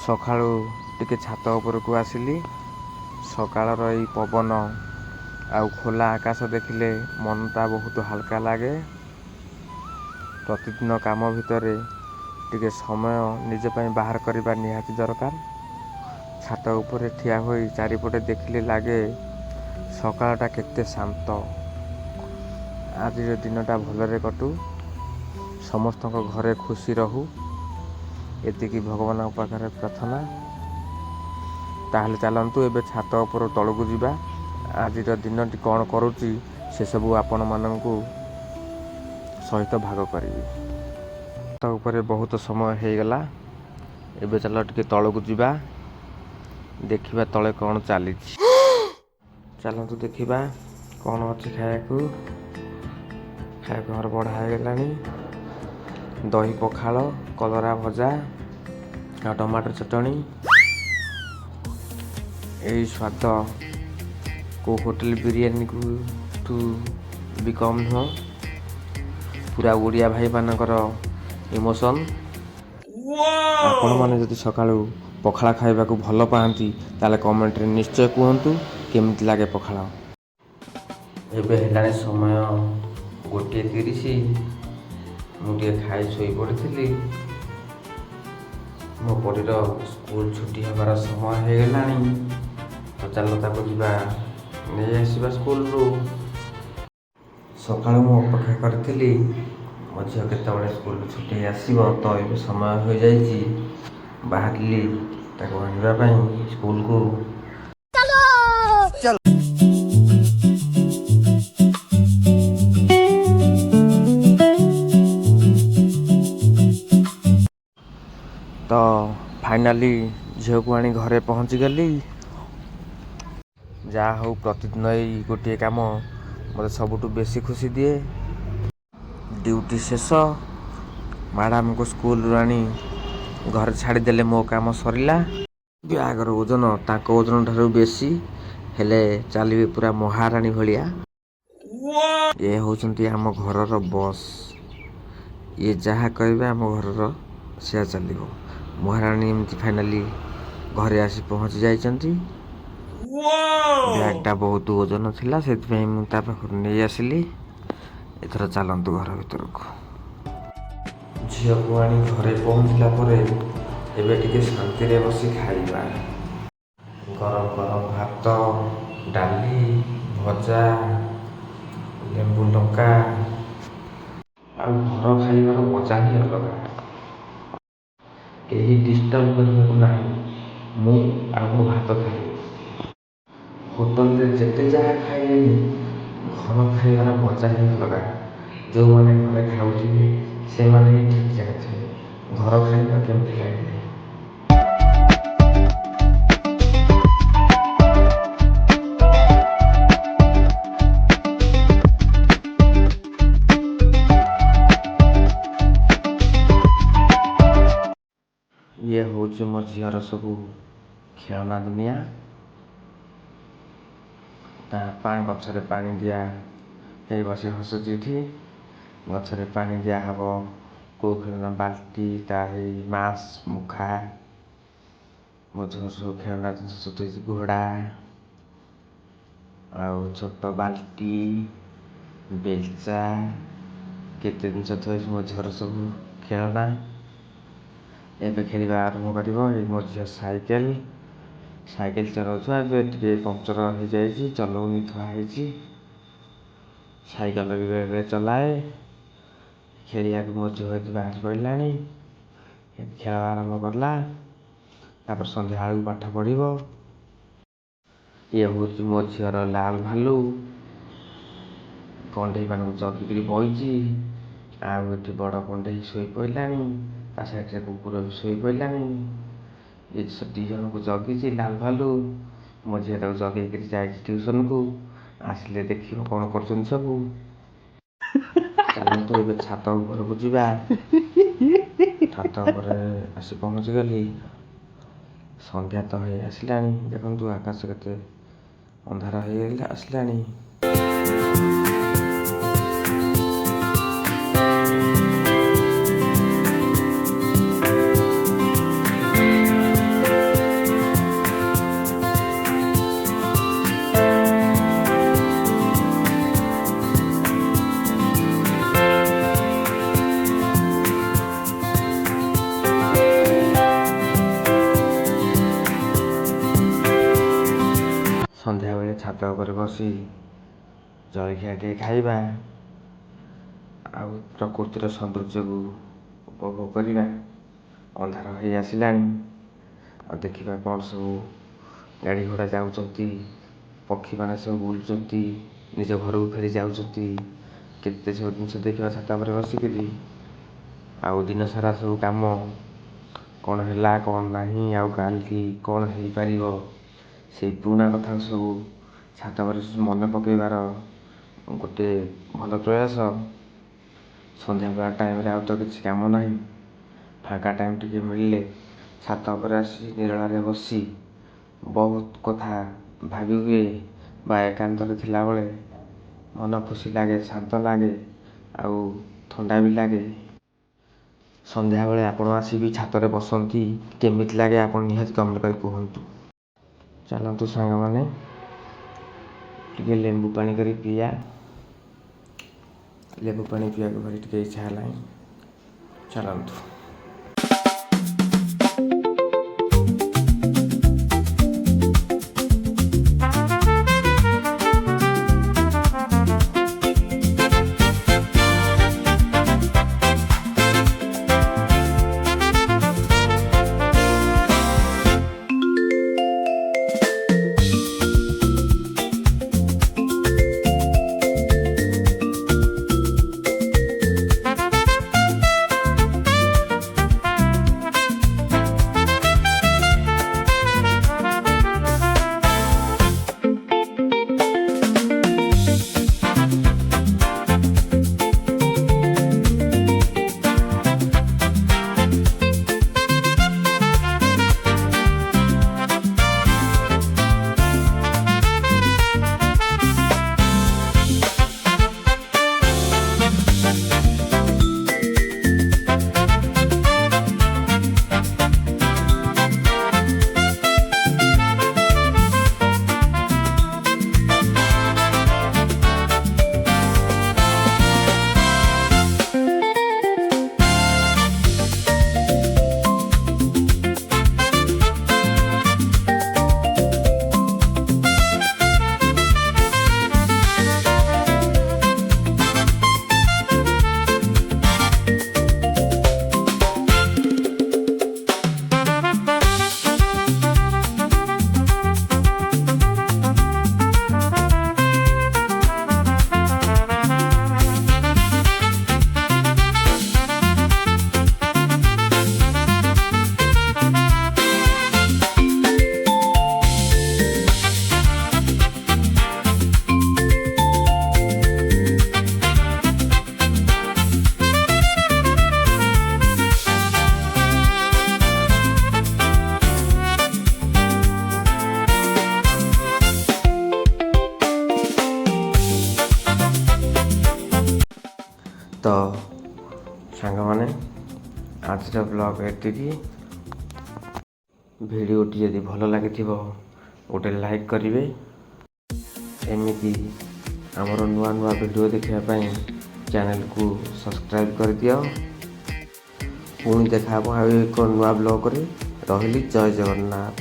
ସକାଳୁ ଟିକେ ଛାତ ଉପରକୁ ଆସିଲି। ସକାଳର ଏଇ ପବନ ଆଉ ଖୋଲା ଆକାଶ ଦେଖିଲେ ମନଟା ବହୁତ ହାଲକା ଲାଗେ। ପ୍ରତିଦିନ କାମ ଭିତରେ ଟିକେ ସମୟ ନିଜ ପାଇଁ ବାହାର କରିବା ନିହାତି ଦରକାର। ଛାତ ଉପରେ ଠିଆ ହୋଇ ଚାରିପଟେ ଦେଖିଲେ ଲାଗେ ସକାଳଟା କେତେ ଶାନ୍ତ। ଆଜିର ଦିନଟା ଭଲରେ କଟୁ, ସମସ୍ତଙ୍କ ଘରେ ଖୁସି ରହୁ, ଏତିକି ଭଗବାନଙ୍କ ପାଖରେ ପ୍ରାର୍ଥନା। ତାହେଲେ ଚାଲନ୍ତୁ ଏବେ ଛାତ ଉପର ତଳକୁ ଯିବା। ଆଜିର ଦିନଟି କ'ଣ କରୁଛି ସେସବୁ ଆପଣମାନଙ୍କୁ ସହିତ ଭାଗ କରିବି। ଛାତ ଉପରେ ବହୁତ ସମୟ ହେଇଗଲା, ଏବେ ଚାଲ ଟିକେ ତଳକୁ ଯିବା, ଦେଖିବା ତଳେ କ'ଣ ଚାଲିଛି। ଚାଲନ୍ତୁ ଦେଖିବା କ'ଣ ଅଛି ଖାଇବାକୁ। ଘର ବଢ଼ା ହେଇଗଲାଣି। ଦହି ପଖାଳ, କଲରା ଭଜା ଆଉ ଟମାଟର ଚଟଣି। ଏଇ ସ୍ୱାଦ କେଉଁ ହୋଟେଲ ବିରିୟାନୀଠୁ ବି କମ୍ ନୁହଁ। ପୁରା ଓଡ଼ିଆ ଭାଇମାନଙ୍କର ଇମୋସନ୍। ଆପଣମାନେ ଯଦି ସକାଳୁ ପଖାଳ ଖାଇବାକୁ ଭଲ ପାଆନ୍ତି ତାହେଲେ କମେଣ୍ଟରେ ନିଶ୍ଚୟ କୁହନ୍ତୁ କେମିତି ଲାଗେ ପଖାଳ। ଏବେ ହେଲାଣି ସମୟ 1:30। ମୁଁ ଟିକେ ଖାଇ ଶୋଇପଡ଼ିଥିଲି। ମୋ ପରୀର ସ୍କୁଲ ଛୁଟି ହେବାର ସମୟ ହେଇଗଲାଣି, ତ ଚାଲ ତାକୁ ଯିବା ନେଇ ଆସିବା ସ୍କୁଲରୁ। ସକାଳୁ ମୁଁ ଅପେକ୍ଷା କରିଥିଲି ମୋ ଝିଅ କେତେବେଳେ ସ୍କୁଲରୁ ଛୁଟି ଆସିବ, ତ ଏବେ ସମୟ ହୋଇଯାଇଛି। ବାହାରିଲି ତାକୁ ଆଣିବା ପାଇଁ ସ୍କୁଲକୁ। ତ ଫାଇନାଲି ଝିଅକୁ ଆଣି ଘରେ ପହଞ୍ଚିଗଲି। ଯାହା ହଉ ପ୍ରତିଦିନ ଏଇ ଗୋଟିଏ କାମ ମୋତେ ସବୁଠୁ ବେଶୀ ଖୁସି ଦିଏ। ଡ୍ୟୁଟି ଶେଷ, ମ୍ୟାଡ଼ାମଙ୍କୁ ସ୍କୁଲରୁ ଆଣି ଘରେ ଛାଡ଼ିଦେଲେ ମୋ କାମ ସରିଲା। ବ୍ୟାଗର ଓଜନ ତାଙ୍କ ଓଜନ ଠାରୁ ବେଶୀ, ହେଲେ ଚାଲିବେ ପୁରା ମହାରାଣୀ ଭଳିଆ। ଇଏ ହେଉଛନ୍ତି ଆମ ଘରର ବସ୍। ଇଏ ଯାହା କହିବେ ଆମ ଘରର ସେୟା ଚାଲିବ। ମହାରାଣୀ ଏମିତି ଫାଇନାଲି ଘରେ ଆସି ପହଞ୍ଚି ଯାଇଛନ୍ତି। ବ୍ୟାଗ୍ଟା ବହୁତ ଓଜନ ଥିଲା, ସେଥିପାଇଁ ମୁଁ ତା ପାଖରୁ ନେଇ ଆସିଲି। ଏଥର ଚାଲନ୍ତୁ ଘର ଭିତରକୁ। ଝିଅକୁ ଆଣି ଘରେ ପହଞ୍ଚିଲା ପରେ ଏବେ ଟିକେ ଶାନ୍ତିରେ ବସି ଖାଇବା। ଗରମ ଗରମ ଭାତ, ଡାଲି, ଭଜା, ଲେମ୍ବୁ ଲଙ୍କା ଆଉ ଘର ଖାଇବାର ମଜା ହିଁ ଅଲଗା। କେହି ଡିଷ୍ଟର୍ବ କରିବାକୁ ନାହିଁ, ମୁଁ ଆଉ ମୋ ଭାତ ଖାଇବି। ହୋଟେଲରେ ଯେତେ ଯାହା ଖାଇଲେନି ଘର ଖାଇବାର ମଜା ହିଁ ଅଲଗା। ଯେଉଁମାନେ ଘରେ ଖାଉଥିବେ ସେମାନେ ହିଁ ଠିକ୍ ଜାଣିଥିବେ ଘର ଖାଇବା କେମିତି ଲାଗେ। ଇଏ ହେଉଛି ମୋ ଝିଅର ସବୁ ଖେଳନା ଦୁନିଆ। ତା ଗଛରେ ପାଣି ଦିଆ ହେଇ ବସି ହସୁଛି ଏଠି। ଗଛରେ ପାଣି ଦିଆହେବ। କେଉଁ ଖେଳନା ବାଲ୍ଟି, ତା ହେଇ ମାସ୍, ମୁଖା, ମୋ ଝିଅ ସବୁ ଖେଳନା ଜିନିଷ ସବୁ ହେଇଛି। ଘୋଡ଼ା ଆଉ ଛୋଟ ବାଲ୍ଟି, ବେଲଚା, କେତେ ଜିନିଷ ଥୋଇଛି ମୋ ଝିଅର ସବୁ ଖେଳନା। ଏବେ ଖେଳିବା ଆରମ୍ଭ କରିବ। ଏଇ ମୋ ଝିଅ ସାଇକେଲ ଚଲାଉଥିବା, ଏବେ ଟିକେ ପଙ୍କଚର ହେଇଯାଇଛି, ଚଲଉନି, ଥୁଆ ହେଇଛି। ସାଇକେଲ ବି ବେଳେବେଳେ ଚଲାଏ। ଖେଳିବାକୁ ମୋ ଝିଅ ଏଠି ବାହାରି ପଡ଼ିଲାଣି, ଖେଳ ଆରମ୍ଭ କଲା। ତାପରେ ସନ୍ଧ୍ୟାବେଳକୁ ପାଠ ପଢ଼ିବ। ଇଏ ହେଉଛି ମୋ ଝିଅର ଲାଲ ଭାଲୁ, କଣ୍ଢେଇମାନଙ୍କୁ ଜଗିକିରି ବଇଛି। ଆଉ ଏଠି ବଡ଼ କଣ୍ଢେଇ ଶୋଇପଡ଼ିଲାଣି, ତା ସାଇଡ଼ରେ କୁକୁର ବି ଶୋଇପଡ଼ିଲାଣି। ଏ ଦୁଇ ଜଣଙ୍କୁ ଜଗିଛି ଲାଲ ଭାଲୁ। ମୋ ଝିଅ ତାକୁ ଜଗେଇକିରି ଯାଇଛି ଟ୍ୟୁସନକୁ। ଆସିଲେ ଦେଖିବ କ'ଣ କରୁଛନ୍ତି ସବୁ। ଚାଲନ୍ତୁ ଏବେ ଛାତ ଉପରକୁ ଯିବା। ଛାତ ଉପରେ ଆସି ପହଞ୍ଚିଗଲି। ସନ୍ଧ୍ୟା ତ ହେଇ ଆସିଲାଣି, ଦେଖନ୍ତୁ ଆକାଶ କେତେ ଅନ୍ଧାର ହେଇ ଆସିଲାଣି। ଛାତ ଉପରେ ବସି ଜଳଖିଆ ଟିକେ ଖାଇବା ଆଉ ପ୍ରକୃତିର ସୌନ୍ଦର୍ଯ୍ୟକୁ ଉପଭୋଗ କରିବା। ଅନ୍ଧାର ହେଇ ଆସିଲାଣି। ଆଉ ଦେଖିବା କ'ଣ ସବୁ ଗାଡ଼ି ଘୋଡ଼ା ଯାଉଛନ୍ତି, ପକ୍ଷୀମାନେ ସବୁ ବୁଲୁଛନ୍ତି, ନିଜ ଘରକୁ ଫେରି ଯାଉଛନ୍ତି। କେତେ ସବୁ ଜିନିଷ ଦେଖିବା ଛାତ ଉପରେ ବସିକିରି। ଆଉ ଦିନ ସାରା ସବୁ କାମ କ'ଣ ହେଲା କ'ଣ ନାହିଁ, ଆଉ କାଲି କ'ଣ ହେଇପାରିବ, ସେଇ ପୁରୁଣା କଥା ସବୁ ଛାତ ଉପରେ ମନେ ପକାଇବାର ଗୋଟେ ଭଲ ପ୍ରୟାସ। ସନ୍ଧ୍ୟାବେଳ ଟାଇମ୍ରେ ଆଉ ତ କିଛି କାମ ନାହିଁ। ଫାଙ୍କା ଟାଇମ୍ ଟିକେ ମିଳିଲେ ଛାତ ଉପରେ ଆସି ନିରୋଳାରେ ବସି ବହୁତ କଥା ଭାବି ହୁଏ ବା ଏକାନ୍ତରେ ଥିଲାବେଳେ ମନ ଖୁସି ଲାଗେ, ଶାନ୍ତ ଲାଗେ ଆଉ ଥଣ୍ଡା ବି ଲାଗେ। ସନ୍ଧ୍ୟାବେଳେ ଆପଣ ଆସି ବି ଛାତରେ ବସନ୍ତି, କେମିତି ଲାଗେ ଆପଣ ନିହାତି କମେଣ୍ଟ କରି କୁହନ୍ତୁ। ଚାଲନ୍ତୁ ସାଙ୍ଗମାନେ ଟିକେ ଲେମ୍ବୁ ପାଣି କରି ପିଇବା। ଲେମ୍ବୁ ପାଣି ପିଇବାକୁ ଭାରି ଟିକେ ଇଚ୍ଛା ହେଲାଣି। ଚାଲନ୍ତୁ। ତ ସାଙ୍ଗମାନେ ଆଜିର ବ୍ଲଗ୍ ଏତିକି। ଭିଡ଼ିଓଟି ଯଦି ଭଲ ଲାଗିଥିବ ଗୋଟେ ଲାଇକ୍ କରିବେ। ଏମିତି ଆମର ନୂଆ ନୂଆ ଭିଡ଼ିଓ ଦେଖିବା ପାଇଁ ଚ୍ୟାନେଲକୁ ସବସ୍କ୍ରାଇବ୍ କରିଦିଅ। ପୁଣି ଦେଖା ହେବ ଆଉ ଏକ ନୂଆ ବ୍ଲଗ୍ରେ। ରହିଲି, ଜୟ ଜଗନ୍ନାଥ।